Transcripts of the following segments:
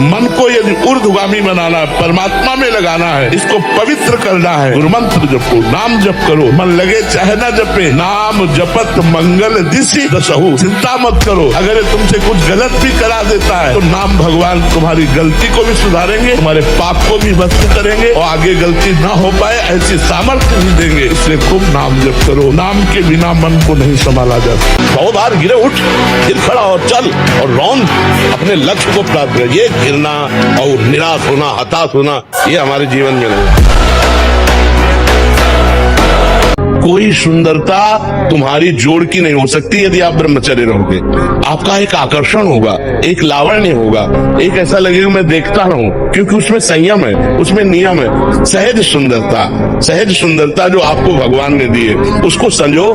मन को यदि ऊर्ध्वगामी बनाना है, परमात्मा में लगाना है, इसको पवित्र करना है, गुरु मंत्र जपो, नाम जप करो, मन लगे चाहे ना जपे, नाम जपत मंगल दिशि दसहु। चिंता मत करो, अगर ये तुमसे कुछ गलत भी करा देता है तो नाम भगवान तुम्हारी गलती को भी सुधारेंगे, तुम्हारे पाप को भी भस्म करेंगे और आगे गलती ना हो पाए ऐसी सामर्थ्य भी देंगे। इसलिए खूब नाम जप करो। नाम के बिना मन को नहीं संभाला जाता। 100 बार गिरे उठ, फिर खड़ा और चल और रौंद, अपने लक्ष्य को प्राप्त कर। ये गिरना और निराश होना, हताश होना, ये हमारे जीवन में नहीं। कोई सुंदरता तुम्हारी जोड़ की नहीं हो सकती यदि आप ब्रह्मचर्य रहोगे। आपका एक आकर्षण होगा, एक लावण्य होगा, एक ऐसा लगेगा मैं देखता रहूं, क्योंकि उसमें संयम है, उसमें नियम है। सहज सुंदरता जो आपको भगवान ने दी है, उसको संजो।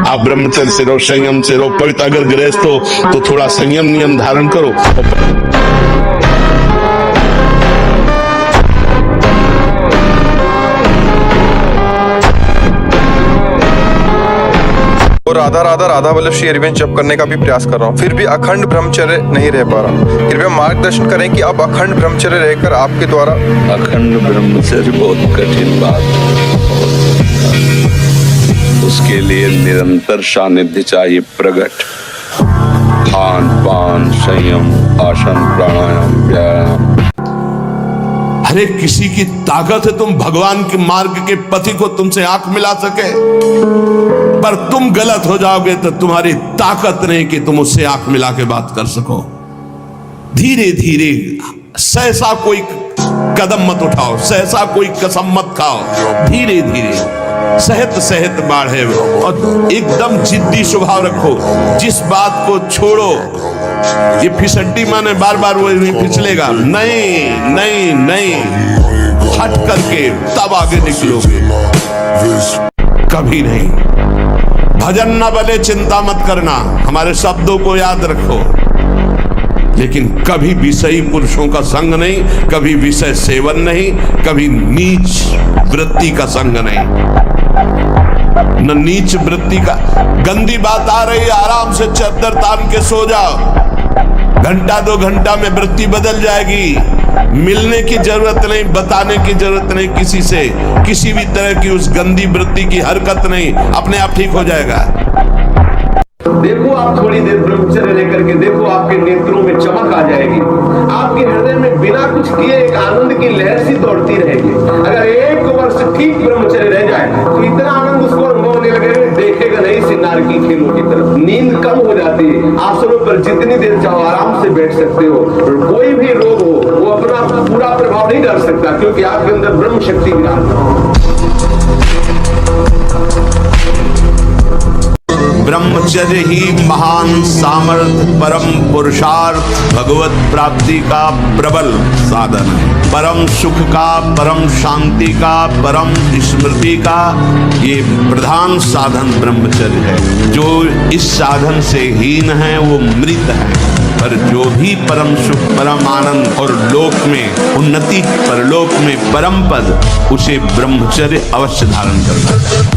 आप ब्रह्मचर्य से रहो, संयम से रहो। पवित्र अगर गृहस्थ हो तो थोड़ा संयम नियम धारण करो। और राधा राधा राधा वल्लभ श्री हरिवंश जप करने का भी प्रयास कर रहा हूँ, फिर भी अखंड ब्रह्मचर्य नहीं रह पा रहा। कृपया मार्गदर्शन करें कि अब अखंड ब्रह्मचर्य रहकर आपके द्वारा। अखंड ब्रह्मचर्य बहुत कठिन बात है, उसके लिए निरंतर सानिध्य चाहिए, प्रकट खान पान, संयम, आसन, प्राणायाम, व्यायाम। अरे किसी की ताकत है तुम भगवान के मार्ग के पथि को तुमसे आंख मिला सके, पर तुम गलत हो जाओगे तो तुम्हारी ताकत नहीं कि तुम उससे आंख मिला के बात कर सको। धीरे धीरे, सहसा कोई कदम मत उठाओ, सहसा कोई कसम मत खाओ। धीरे धीरे सहत बाढ़े और एकदम जिद्दी स्वभाव रखो। जिस बात को छोड़ो, ये फिसड्डी माने बार बार वो नहीं फिसलेगा, नहीं, हट करके तब आगे निकलोगे, कभी नहीं। भजन न बने चिंता मत करना, हमारे शब्दों को याद रखो, लेकिन कभी विषयी पुरुषों का संग नहीं, कभी विषय सेवन नहीं, कभी नीच वृत्ति का संग नहीं। न नीच वृत्ति का, गंदी बात आ रही है, आराम से चद्दर तान के सो जाओ। घंटा 2 घंटा में वृत्ति बदल जाएगी। मिलने की जरूरत नहीं, बताने की जरूरत नहीं किसी से, किसी भी तरह की उस गंदी वृत्ति की हरकत नहीं, अपने आप ठीक हो जाएगा। देखो आप थोड़ी देर ब्रह्मचर्य लेकर के देखो, आपके नेत्रों में चमक आ जाएगी। आपके हृदय में बिना कुछ किए एक आनंद की लहर सी दौड़ती रहेगी। अगर 1 वर्ष ठीक ब्रह्मचर्य रह जाए तो इतना आनंद उसको अनुभव होने लगेगा, देखेगा नहीं सिनार की खेलों की तरफ। नींद कम हो जाती है, आसनों पर जितनी देर चाहो आराम से बैठ सकते हो। कोई भी रोग हो वो अपना पूरा प्रभाव नहीं डाल सकता, क्योंकि आपके अंदर ब्रह्म शक्ति विराजमान। ब्रह्मचर्य ही महान सामर्थ्य, परम पुरुषार्थ, भगवत प्राप्ति का प्रबल साधन है। परम सुख का, परम शांति का, परम स्मृति का ये प्रधान साधन ब्रह्मचर्य है। जो इस साधन से हीन है वो मृत है, पर जो भी परम सुख, परम आनंद और लोक में उन्नति, परलोक में परम पद, उसे ब्रह्मचर्य अवश्य धारण करना है।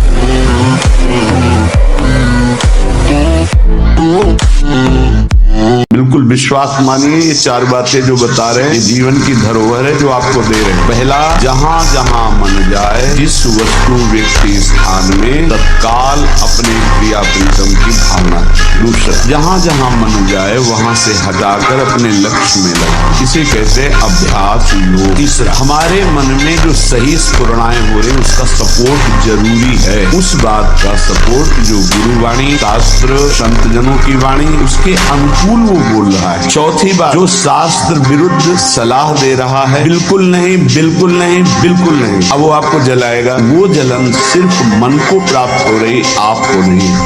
बिल्कुल विश्वास मानिए, ये 4 बातें जो बता रहे हैं ये जीवन की धरोहर है जो आपको दे रहे हैं। पहला, जहां जहां मन जाए जिस वस्तु व्यक्ति स्थान में तत्काल अपने क्रिया प्रीतम की भावना। दूसरा, जहां जहां मन जाए वहां से हटाकर अपने लक्ष्य में लगे, इसे कहते हैं अभ्यास योग। तीसरा, हमारे मन में जो सही स्फुरणाएं हो रही उसका सपोर्ट जरूरी है, उस बात का सपोर्ट जो गुरुवाणी, शास्त्र, संत जनों की वाणी उसके अनुकूल वो बोल रहा है। चौथी बात, जो शास्त्र विरुद्ध सलाह दे रहा है, बिल्कुल नहीं, बिल्कुल नहीं, बिल्कुल नहीं, अब वो आपको जलाएगा। वो जलन सिर्फ मन को प्राप्त हो रही, आपको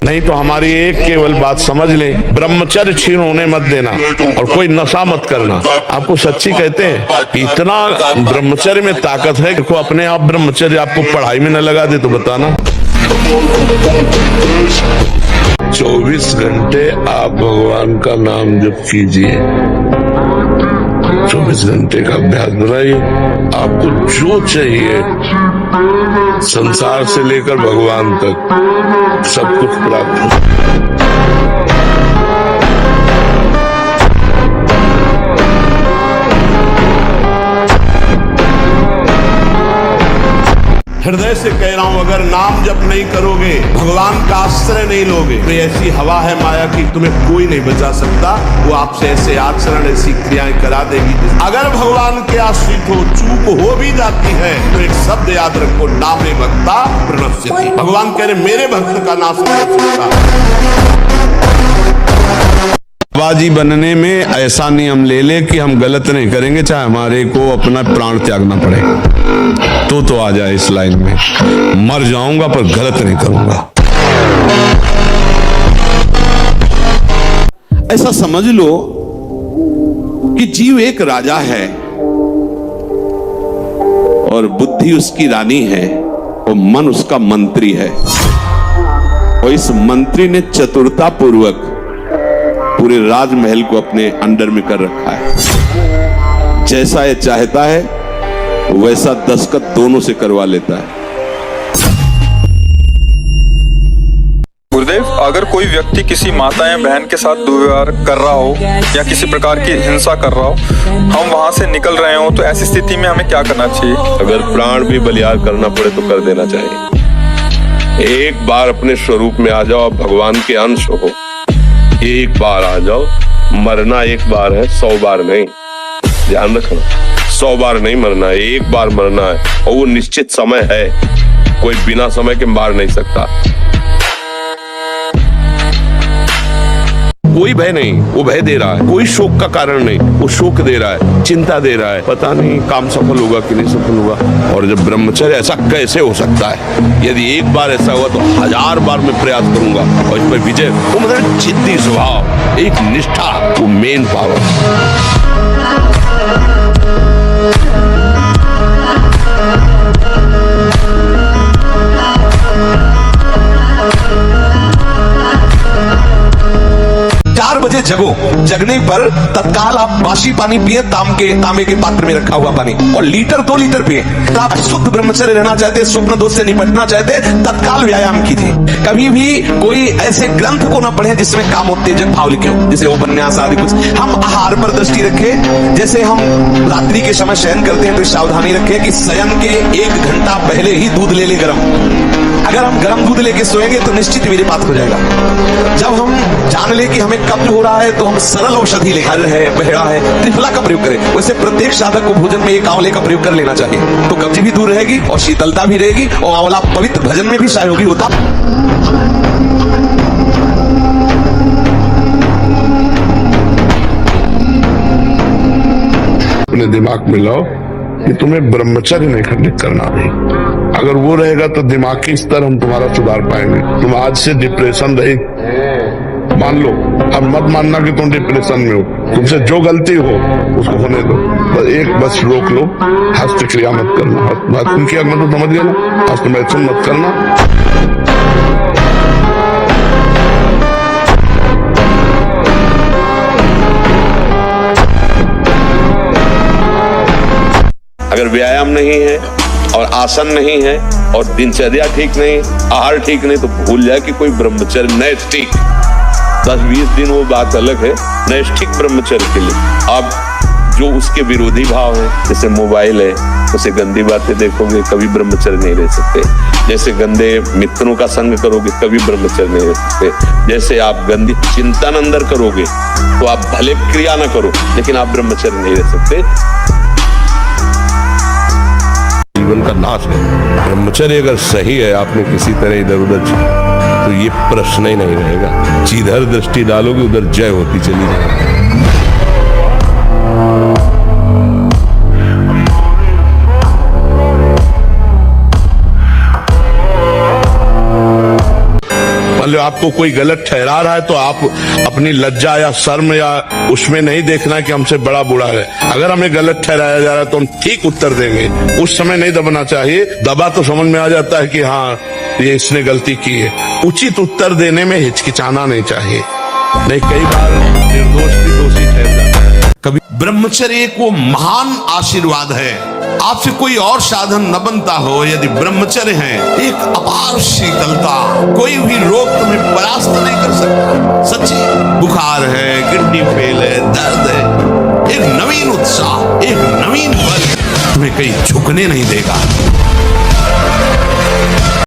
नहीं तो हमारी एक केवल बात समझ ले, ब्रह्मचर्य छीन होने मत देना और कोई नशा मत करना। आपको सच्ची कहते हैं, इतना ब्रह्मचर्य में ताकत है कि अपने आप ब्रह्मचर्य आपको पढ़ाई में न लगा दे तो बताना। 24 घंटे आप भगवान का नाम जप कीजिए, 24 घंटे का अभ्यास बनाइए, आपको जो चाहिए संसार से लेकर भगवान तक सब कुछ प्राप्त हो। हृदय से कह रहा हूं, अगर नाम जप नहीं करोगे, भगवान का आश्रय नहीं लोगे, तो ऐसी हवा है माया की तुम्हें कोई नहीं बचा सकता। वो आपसे ऐसे आचरण, ऐसी क्रियाएं करा देगी। अगर भगवान के आश्रित हो, चूक हो भी जाती है तो एक शब्द याद रखो, नामे भक्ता प्रणश्यति। भगवान कह रहे मेरे भक्त का नाश नहीं हो सकता। बाजी बनने में ऐसा नियम ले ले कि हम गलत नहीं करेंगे, चाहे हमारे को अपना प्राण त्यागना पड़े, तो आ जाए इस लाइन में। मर जाऊंगा पर गलत नहीं करूंगा। ऐसा समझ लो कि जीव एक राजा है और बुद्धि उसकी रानी है और मन उसका मंत्री है, और इस मंत्री ने चतुरता पूर्वक पूरे राजमहल को अपने अंडर में कर रखा है। जैसा ये चाहता है वैसा दस्तखत दोनों से करवा लेता है। गुरुदेव, अगर कोई व्यक्ति किसी माता या बहन के साथ दुर्व्यवहार कर रहा हो या किसी प्रकार की हिंसा कर रहा हो, हम वहां से निकल रहे हो, तो ऐसी स्थिति में हमें क्या करना चाहिए? अगर प्राण भी बलियाग करना पड़े तो कर देना चाहिए। एक बार अपने स्वरूप में आ जाओ, आप भगवान के अंश हो, एक बार आ जाओ। मरना एक बार है, 100 बार नहीं, ध्यान रखना। 100 बार नहीं मरना है, एक बार मरना है, और वो निश्चित समय है, कोई बिना समय के मार नहीं सकता। कोई भय नहीं, वो भय दे रहा है, कोई शोक का कारण नहीं, वो शोक दे रहा है, चिंता दे रहा है, पता नहीं काम सफल होगा कि नहीं सफल होगा। और जब ब्रह्मचर्य, ऐसा कैसे हो सकता है? यदि एक बार ऐसा हुआ तो 1000 बार मैं प्रयास करूंगा और इस पर विजय। वो मतलब जिद्दी स्वभाव, एक निष्ठा, वो मेन पावर। बजे जगो, जगने पर तत्काल आप बासी पानी पिए, तांबे के पात्र में रखा हुआ पानी, और लीटर 2 लीटर पिए। तो आप शुद्ध ब्रह्मचर्य रहना चाहते, स्वप्न दोष से निपटना चाहते, तत्काल व्यायाम कीजिए। कभी भी कोई ऐसे ग्रंथ को ना पढ़े जिसमें कामोत्तेजक भाव लिखे हो, जैसे उपन्यास आदि कुछ। हम आहार पर दृष्टि रखें, जैसे हम रात्रि के समय शयन करते हैं तो सावधानी रखें कि शयन के 1 घंटा पहले ही दूध ले ले गरम। अगर हम गरम दूध लेके सोएंगे तो निश्चित वीर्यपात हो जाएगा। जब हम जान ले कि हमें कब्ज हो रहा है तो हम सरल औषधि ले, हल है, बहेड़ा है, त्रिफला का प्रयोग करें। वैसे प्रत्येक साधक को भोजन में एक आंवले का प्रयोग कर लेना चाहिए, तो कब्ज भी दूर रहेगी और शीतलता भी रहेगी, और आंवला पवित्र भजन में भी सहयोगी होता। अपने दिमाग में लाओ कि तुम्हें ब्रह्मचर्य नहीं खंडित करना है। अगर वो रहेगा तो दिमागी स्तर हम तुम्हारा सुधार पाएंगे। तुम आज से डिप्रेशन रही मान लो, अब मत मानना कि तुम डिप्रेशन में हो, तुमसे जो गलती हो उसको होने दो, बस रोक लो, हस्त क्रिया मत करना। हस्त क्रिया मतलब समझ गया ना, हस्त मैथुन मत करना। अगर व्यायाम नहीं है और आसन नहीं है और दिनचर्या ठीक नहीं, आहार ठीक नहीं, तो भूल जाए कि कोई ब्रह्मचर्य नैष्ठिक 10-20 दिन वो बात अलग है नैष्ठिक ब्रह्मचर्य के लिए। अब जो उसके विरोधी भाव है, जैसे मोबाइल है, उसे गंदी बातें देखोगे कभी ब्रह्मचर्य नहीं रह सकते। जैसे गंदे मित्रों का संग करोगे कभी ब्रह्मचर्य नहीं रह सकते। जैसे आप गंदी चिंतन अंदर करोगे तो आप भले क्रिया ना करो लेकिन आप ब्रह्मचर्य नहीं रह सकते। जीवन का नाश है। ब्रह्मचर्य अगर सही है, आपने किसी तरह इधर उधर तो ये प्रश्न ही नहीं रहेगा। जिधर दृष्टि डालोगे उधर जय होती चली जाएगी। मतलब आपको कोई गलत ठहरा रहा है तो आप अपनी लज्जा या शर्म या उसमें नहीं देखना कि हमसे बड़ा बूढ़ा है। अगर हमें गलत ठहराया जा रहा है तो हम ठीक उत्तर देंगे, उस समय नहीं दबना चाहिए। दबा तो समझ में आ जाता है कि हाँ ये इसने गलती की है। उचित उत्तर देने में हिचकिचाना नहीं चाहिए, नहीं कई बार निर्दोष भी दोषी ठहर जाता है। कभी ब्रह्मचर्य एक वो महान आशीर्वाद है, आपसे कोई और साधन न बनता हो यदि ब्रह्मचर्य है। एक अपार शीतलता, कोई भी रोग तुम्हें परास्त नहीं कर सकता। सच्ची बुखार है, किडनी फेल है, दर्द है, एक नवीन उत्साह, एक नवीन बल तुम्हें कहीं झुकने नहीं देगा।